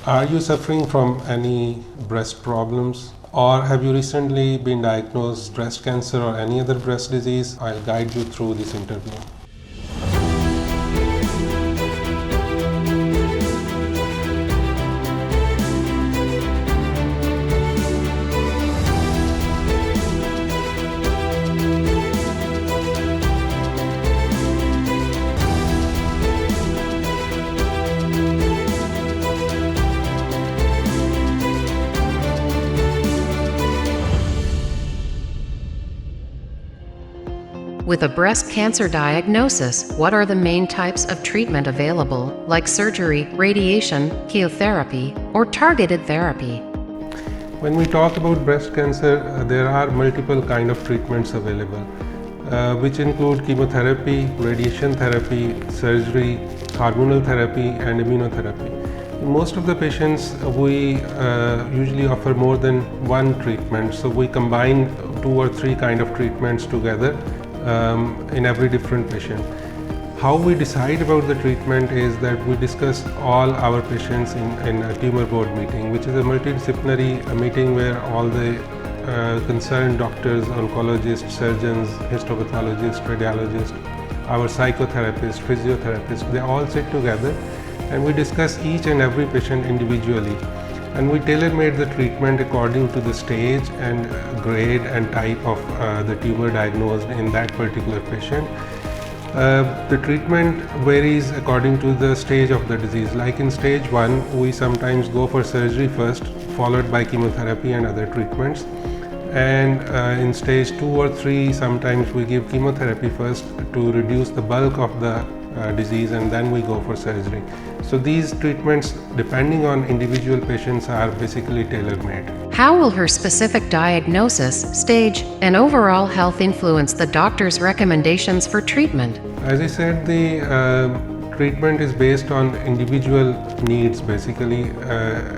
Are you suffering from any breast problems? Or have you recently been diagnosed breast cancer or any other breast disease? I'll guide you through this interview. With a breast cancer diagnosis, what are the main types of treatment available, like surgery, radiation, chemotherapy, or targeted therapy? When we talk about breast cancer, there are multiple kind of treatments available, which include chemotherapy, radiation therapy, surgery, hormonal therapy, and immunotherapy. In most of the patients, we usually offer more than one treatment, so we combine 2 or 3 kind of treatments together in every different patient. How we decide about the treatment is that we discuss all our patients in a tumor board meeting, which is a multidisciplinary meeting where all the concerned doctors, oncologists, surgeons, histopathologists, radiologists, our psychotherapists, physiotherapists, they all sit together and we discuss each and every patient individually. And we tailor-made the treatment according to the stage and grade and type of the tumor diagnosed in that particular patient. The treatment varies according to the stage of the disease. Like in stage 1, we sometimes go for surgery first, followed by chemotherapy and other treatments. And in stage 2 or 3, sometimes we give chemotherapy first to reduce the bulk of the disease, and then we go for surgery. So these treatments, depending on individual patients, are basically tailor-made. How will her specific diagnosis, stage, and overall health influence the doctor's recommendations for treatment? As I said, the treatment is based on individual needs basically,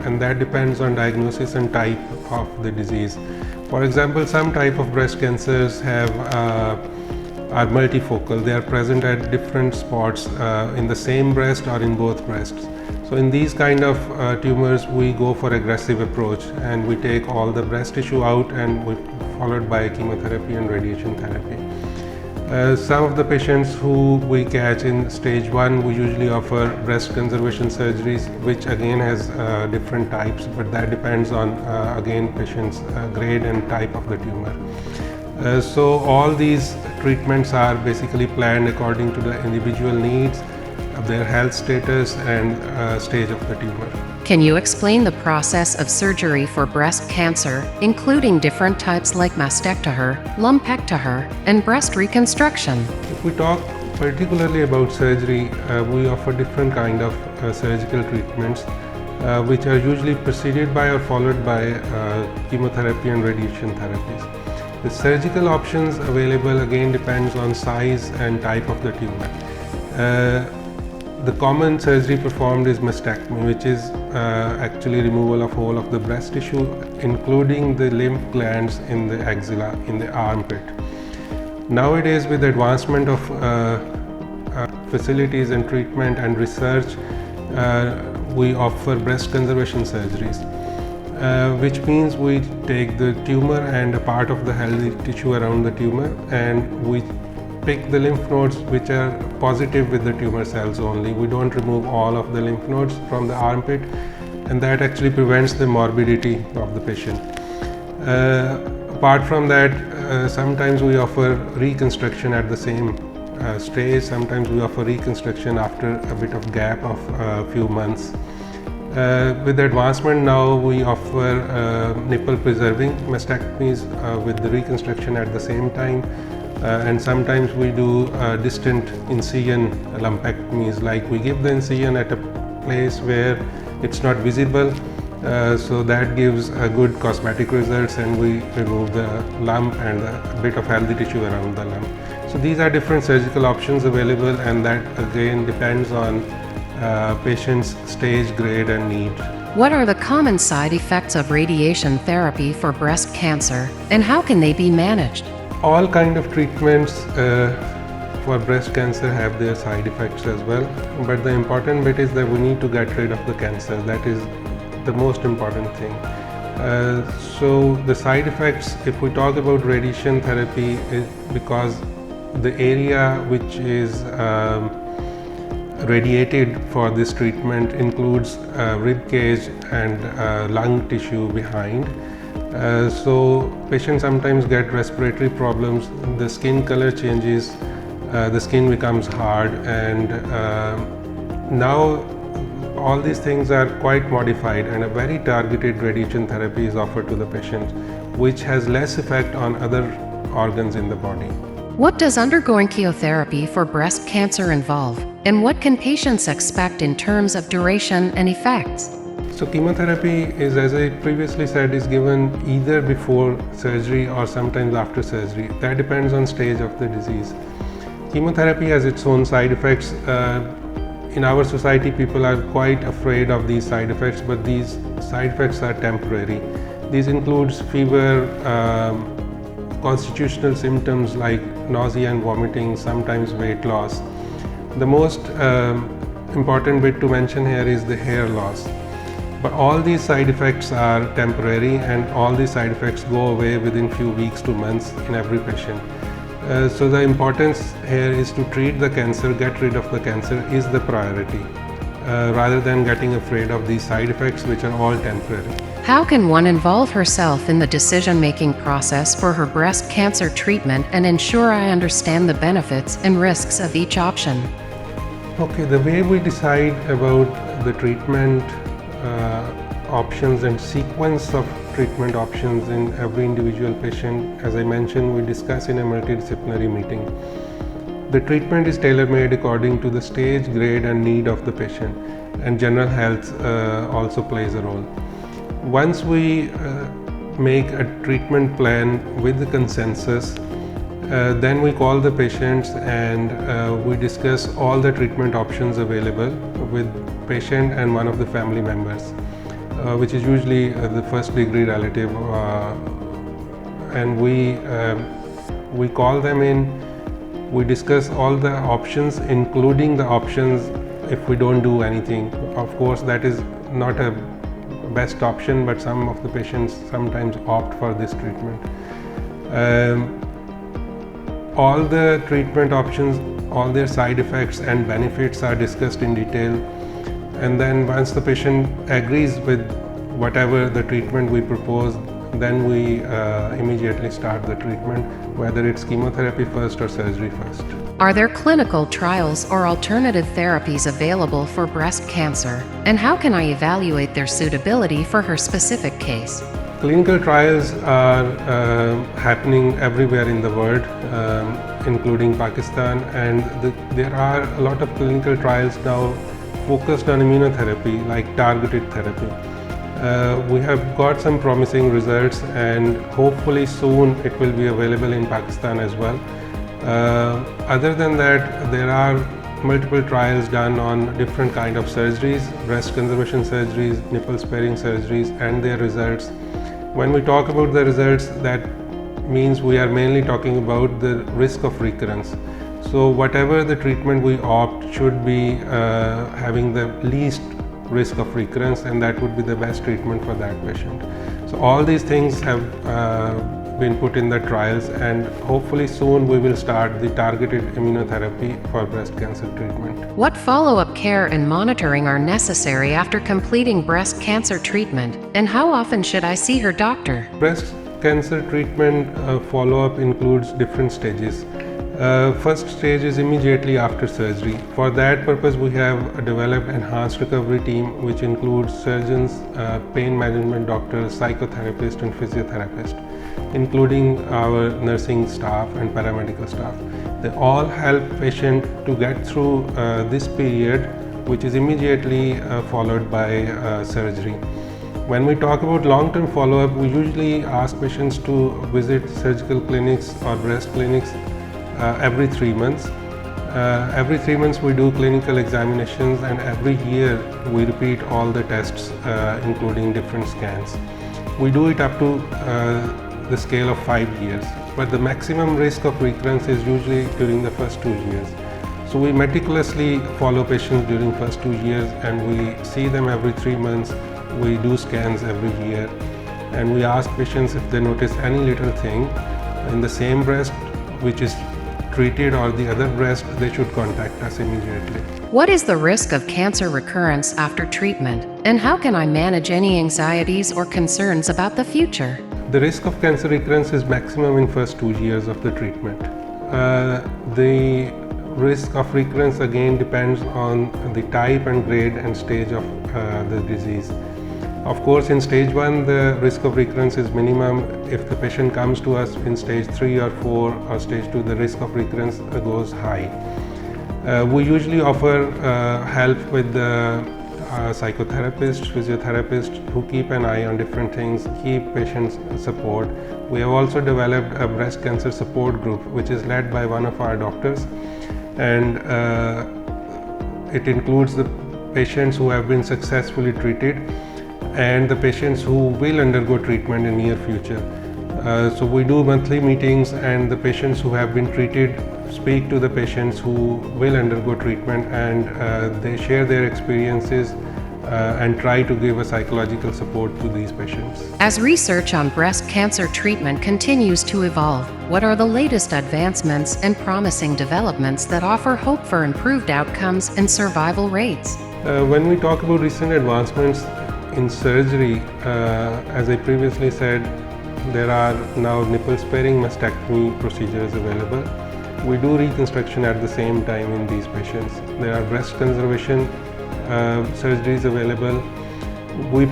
and that depends on diagnosis and type of the disease. For example, some type of breast cancers are multifocal. They are present at different spots in the same breast or in both breasts. So in these kind of tumors, we go for aggressive approach and we take all the breast tissue out, and we followed by chemotherapy and radiation therapy. Some of the patients who we catch in stage 1, we usually offer breast conservation surgeries, which again has different types, but that depends on again patient's grade and type of the tumor. So all these treatments are basically planned according to the individual needs, their health status, and stage of the tumor. Can you explain the process of surgery for breast cancer, including different types like mastectomy, lumpectomy, and breast reconstruction? If we talk particularly about surgery, we offer different kind of surgical treatments, which are usually preceded by or followed by chemotherapy and radiation therapies. The surgical options available again depends on size and type of the tumor. The common surgery performed is mastectomy, which is actually removal of whole of the breast tissue, including the lymph glands in the axilla, in the armpit. Nowadays, with the advancement of facilities and treatment and research, we offer breast conservation surgeries. Which means we take the tumor and a part of the healthy tissue around the tumor, and we pick the lymph nodes which are positive with the tumor cells only. We don't remove all of the lymph nodes from the armpit, and that actually prevents the morbidity of the patient. Apart from that, sometimes we offer reconstruction at the same stage. Sometimes we offer reconstruction after a bit of gap of a few months. With the advancement now, we offer nipple preserving mastectomies with the reconstruction at the same time, and sometimes we do distant incision lumpectomies, like we give the incision at a place where it's not visible, so that gives a good cosmetic results, and we remove the lump and a bit of healthy tissue around the lump. So these are different surgical options available, and that again depends on patient's stage, grade, and need. What are the common side effects of radiation therapy for breast cancer, and how can they be managed? All kind of treatments for breast cancer have their side effects as well, but the important bit is that we need to get rid of the cancer. That is the most important thing. So the side effects, if we talk about radiation therapy, is because the area which is radiated for this treatment includes rib cage and lung tissue behind. So patients sometimes get respiratory problems, the skin color changes, the skin becomes hard, and now all these things are quite modified, and a very targeted radiation therapy is offered to the patient, which has less effect on other organs in the body. What does undergoing chemotherapy for breast cancer involve, and what can patients expect in terms of duration and effects? So chemotherapy is, as I previously said, is given either before surgery or sometimes after surgery. That depends on stage of the disease. Chemotherapy has its own side effects. In our society, people are quite afraid of these side effects, but these side effects are temporary. These includes fever, constitutional symptoms like nausea and vomiting, sometimes weight loss. The most important bit to mention here is the hair loss. But all these side effects are temporary, and all these side effects go away within few weeks to months in every patient. So the importance here is to treat the cancer, get rid of the cancer is the priority, rather than getting afraid of these side effects which are all temporary. How can one involve herself in the decision-making process for her breast cancer treatment and ensure I understand the benefits and risks of each option? Okay, the way we decide about the treatment options and sequence of treatment options in every individual patient, as I mentioned, we discuss in a multidisciplinary meeting. The treatment is tailor-made according to the stage, grade and need of the patient, and general health also plays a role. Once we make a treatment plan with the consensus, then we call the patients and we discuss all the treatment options available with patient and one of the family members, which is usually the first degree relative, and we call them in, we discuss all the options, including the options if we don't do anything. Of course, that is not a best option, but some of the patients sometimes opt for this treatment. All the treatment options, all their side effects and benefits are discussed in detail, and then once the patient agrees with whatever the treatment we propose, then we immediately start the treatment, whether it's chemotherapy first or surgery first. Are there clinical trials or alternative therapies available for breast cancer, and how can I evaluate their suitability for her specific case? Clinical trials are happening everywhere in the world, including Pakistan, and there are a lot of clinical trials now focused on immunotherapy, like targeted therapy. We have got some promising results, and hopefully soon it will be available in Pakistan as well. Other than that, there are multiple trials done on different kind of surgeries, breast conservation surgeries, nipple sparing surgeries, and their results. When we talk about the results, that means we are mainly talking about the risk of recurrence. So whatever the treatment we opt should be having the least risk of recurrence, and that would be the best treatment for that patient. So all these things have been put in the trials, and hopefully soon we will start the targeted immunotherapy for breast cancer treatment. What follow-up care and monitoring are necessary after completing breast cancer treatment, and how often should I see her doctor? Breast cancer treatment follow-up includes different stages. First stage is immediately after surgery. For that purpose, we have developed enhanced recovery team, which includes surgeons, pain management doctors, psychotherapists and physiotherapists, including our nursing staff and paramedical staff. They all help patient to get through this period, which is immediately followed by surgery. When we talk about long-term follow-up, we usually ask patients to visit surgical clinics or breast clinics every 3 months. Every 3 months we do clinical examinations, and every year we repeat all the tests, including different scans. We do it up to the scale of 5 years, but the maximum risk of recurrence is usually during the first 2 years. So we meticulously follow patients during first 2 years, and we see them every 3 months. we do scans every year, and we ask patients if they notice any little thing in the same breast which is treated or the other breast, they should contact us immediately. What is the risk of cancer recurrence after treatment, and how can I manage any anxieties or concerns about the future? The risk of cancer recurrence is maximum in first 2 years of the treatment. The risk of recurrence again depends on the type and grade and stage of the disease. Of course, in stage 1, the risk of recurrence is minimum. If the patient comes to us in stage 3 or 4 or stage 2, the risk of recurrence goes high. We usually offer help with the psychotherapists, physiotherapists who keep an eye on different things, keep patients support. We have also developed a breast cancer support group which is led by one of our doctors, and it includes the patients who have been successfully treated and the patients who will undergo treatment in near future. So we do monthly meetings, and the patients who have been treated speak to the patients who will undergo treatment, and they share their experiences and try to give a psychological support to these patients. As research on breast cancer treatment continues to evolve, what are the latest advancements and promising developments that offer hope for improved outcomes and survival rates? When we talk about recent advancements in surgery, as I previously said, there are now nipple-sparing mastectomy procedures available. We do reconstruction at the same time in these patients. There are breast conservation surgeries available. We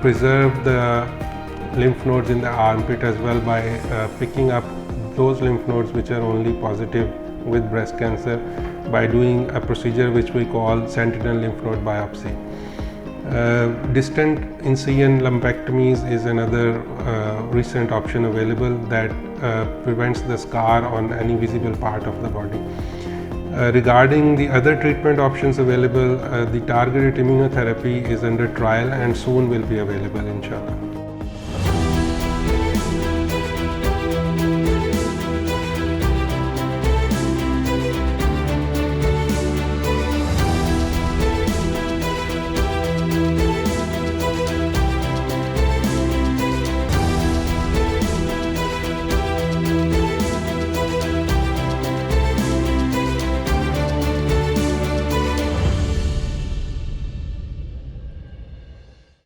preserve the lymph nodes in the armpit as well by picking up those lymph nodes which are only positive with breast cancer by doing a procedure which we call sentinel lymph node biopsy. Distant incision lumpectomies is another recent option available that prevents the scar on any visible part of the body. Regarding the other treatment options available, the targeted immunotherapy is under trial and soon will be available, inshallah.